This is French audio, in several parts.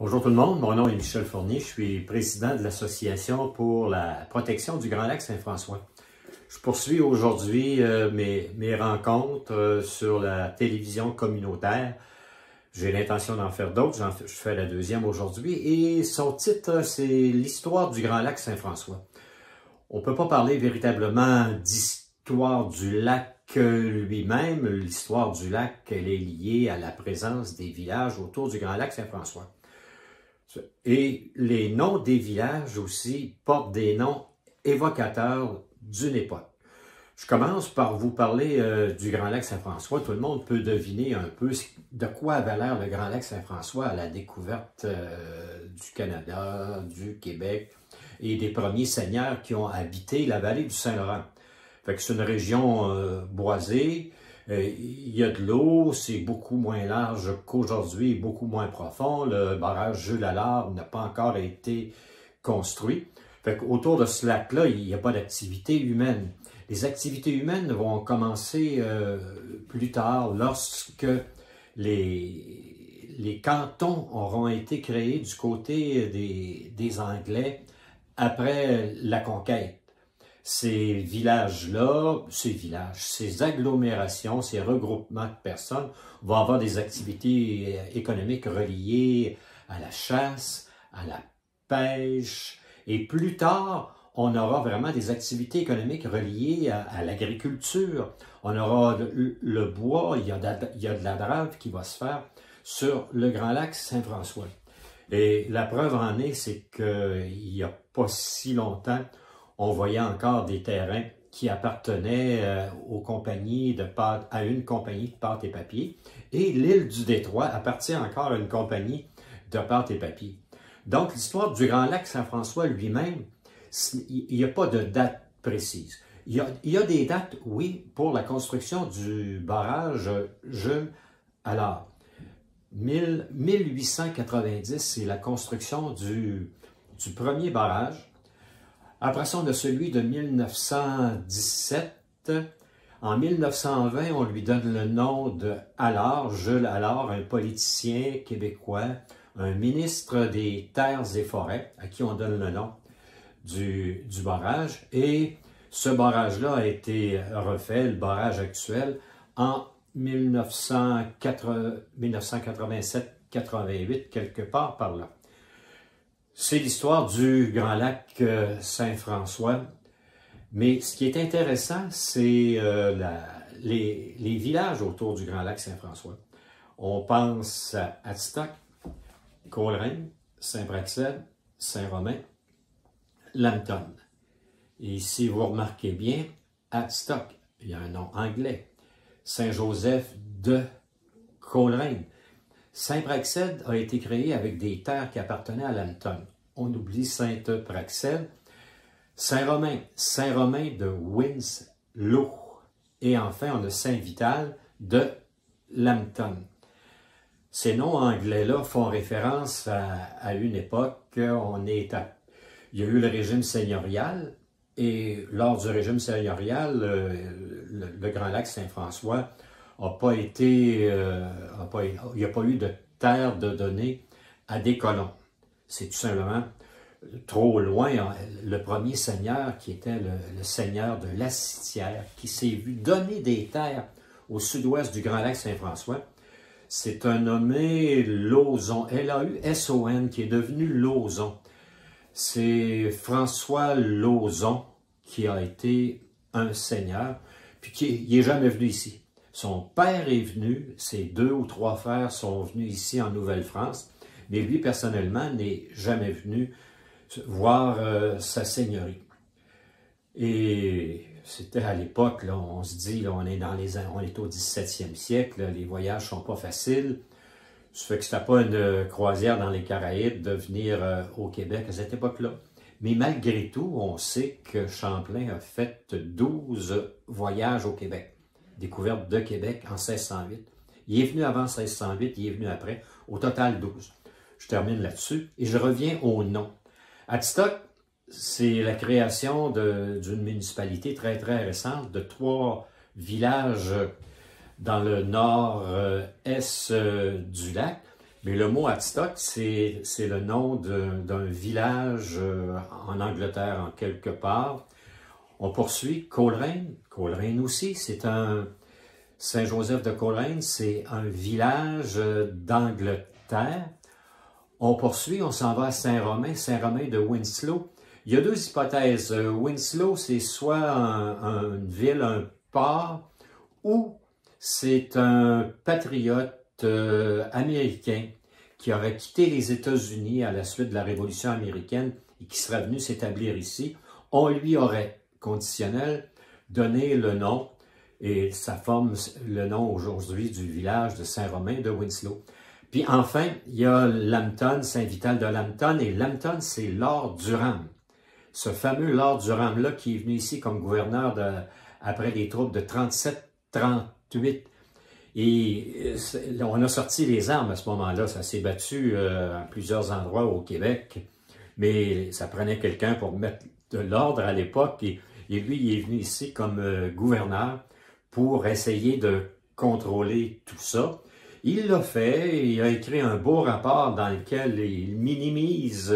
Bonjour tout le monde, mon nom est Michel Fournier, je suis président de l'Association pour la protection du Grand Lac Saint-François. Je poursuis aujourd'hui mes rencontres sur la télévision communautaire. J'ai l'intention d'en faire d'autres, je fais la deuxième aujourd'hui et son titre, c'est l'histoire du Grand Lac Saint-François. On ne peut pas parler véritablement d'histoire du lac lui-même. L'histoire du lac, elle est liée à la présence des villages autour du Grand Lac Saint-François. Et les noms des villages aussi portent des noms évocateurs d'une époque. Je commence par vous parler du Grand Lac Saint-François. Tout le monde peut deviner un peu de quoi avait l'air le Grand Lac Saint-François à la découverte du Canada, du Québec et des premiers seigneurs qui ont habité la vallée du Saint-Laurent. Fait que c'est une région boisée. Il y a de l'eau, c'est beaucoup moins large qu'aujourd'hui, beaucoup moins profond. Le barrage Jules Allard n'a pas encore été construit. Fait qu'autour de ce lac-là, il n'y a pas d'activité humaine. Les activités humaines vont commencer plus tard, lorsque les cantons auront été créés du côté des Anglais après la conquête. Ces villages-là, ces agglomérations, ces regroupements de personnes vont avoir des activités économiques reliées à la chasse, à la pêche, et plus tard, on aura vraiment des activités économiques reliées à l'agriculture. On aura le bois, il y a de la drave qui va se faire sur le Grand Lac Saint-François. Et la preuve en est, c'est qu'il n'y a pas si longtemps, on voyait encore des terrains qui appartenaient aux compagnies à une compagnie de pâte et papier. Et l'île du Détroit appartient encore à une compagnie de pâte et papier. Donc, l'histoire du Grand Lac Saint-François lui-même, il n'y a pas de date précise. Il y a des dates, oui, pour la construction du barrage Jules Allard. 1890, c'est la construction du premier barrage. Après ça, on a celui de 1917. En 1920, on lui donne le nom de Allard, Jules Allard, un politicien québécois, un ministre des Terres et Forêts, à qui on donne le nom du barrage. Et ce barrage-là a été refait, le barrage actuel, en 1987-88, quelque part par là. C'est l'histoire du Grand Lac Saint-François. Mais ce qui est intéressant, c'est les villages autour du Grand Lac Saint-François. On pense à Hadstock, Coleraine, Saint-Praxède, Saint-Romain, Lambton. Et si vous remarquez bien, Hadstock, il y a un nom anglais. Saint-Joseph de Coleraine. Saint-Praxède a été créé avec des terres qui appartenaient à Lambton. On oublie Sainte-Praxède. Saint-Romain, Saint-Romain de Winslow. Et enfin, on a Saint-Vital de Lambton. Ces noms anglais-là font référence à une époque. Il y a eu le régime seigneurial. Et lors du régime seigneurial, le Grand Lac Saint-François il n'y a pas eu de terre de donner à des colons. C'est tout simplement trop loin. Le premier seigneur, qui était le seigneur de La Citière, qui s'est vu donner des terres au sud-ouest du Grand Lac Saint-François, c'est un nommé Lauzon, L-A-U-S-O-N, qui est devenu Lauzon. C'est François Lauzon qui a été un seigneur, puis qui n'est jamais venu ici. Son père est venu, ses 2 ou 3 frères sont venus ici en Nouvelle-France, mais lui, personnellement, n'est jamais venu voir sa seigneurie. Et c'était à l'époque, on se dit, là, on est au 17e siècle, là, les voyages ne sont pas faciles. Ça fait que ce n'était pas une croisière dans les Caraïbes de venir au Québec à cette époque-là. Mais malgré tout, on sait que Champlain a fait 12 voyages au Québec. Découverte de Québec en 1608. Il est venu avant 1608, il est venu après. Au total, 12. Je termine là-dessus et je reviens au nom. Hadstock, c'est la création d'une municipalité très, très récente de 3 villages dans le nord-est du lac Mais le mot Adstock, c'est le nom d'un village en Angleterre, en quelque part. On poursuit Coleraine. Coleraine aussi, c'est un... Saint-Joseph de Coleraine, c'est un village d'Angleterre. On poursuit, on s'en va à Saint-Romain, Saint-Romain de Winslow. Il y a deux hypothèses. Winslow, c'est soit une ville, un port, ou c'est un patriote américain qui aurait quitté les États-Unis à la suite de la Révolution américaine et qui serait venu s'établir ici. On lui aurait, conditionnel, donné le nom, et ça forme le nom aujourd'hui du village de Saint-Romain de Winslow. Puis enfin, il y a Lambton, Saint-Vital de Lambton, et Lambton, c'est Lord Durham. Ce fameux Lord Durham-là qui est venu ici comme gouverneur après les troupes de 37-38. Et on a sorti les armes à ce moment-là. Ça s'est battu à plusieurs endroits au Québec. Mais ça prenait quelqu'un pour mettre de l'ordre à l'époque. Et lui, il est venu ici comme gouverneur pour essayer de contrôler tout ça. Il l'a fait. Il a écrit un beau rapport dans lequel il minimise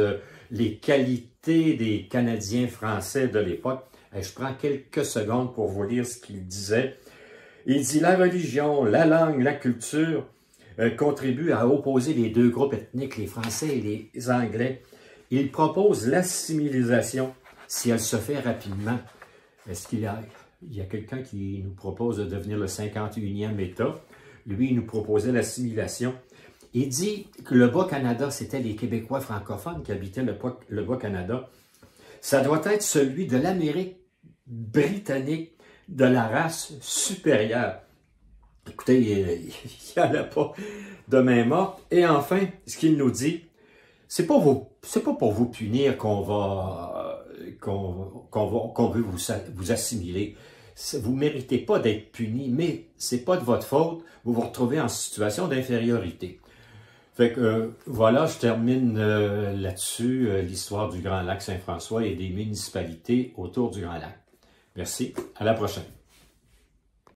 les qualités des Canadiens français de l'époque. Je prends quelques secondes pour vous lire ce qu'il disait. Il dit « La religion, la langue, la culture contribuent à opposer les deux groupes ethniques, les Français et les Anglais. Il propose l'assimilisation si elle se fait rapidement. » Est-ce qu'il y a quelqu'un qui nous propose de devenir le 51e État? Lui, il nous proposait l'assimilation. Il dit que le Bas-Canada, c'était les Québécois francophones qui habitaient le Bas-Canada. Ça doit être celui de l'Amérique britannique, de la race supérieure. Écoutez, il n'y en a pas de main morte. Et enfin, ce qu'il nous dit, c'est pas pour vous punir qu'on veut vous assimiler. Vous ne méritez pas d'être puni, mais c'est pas de votre faute. Vous vous retrouvez en situation d'infériorité. Fait que voilà, je termine là-dessus l'histoire du Grand Lac Saint-François et des municipalités autour du Grand Lac. Merci, à la prochaine.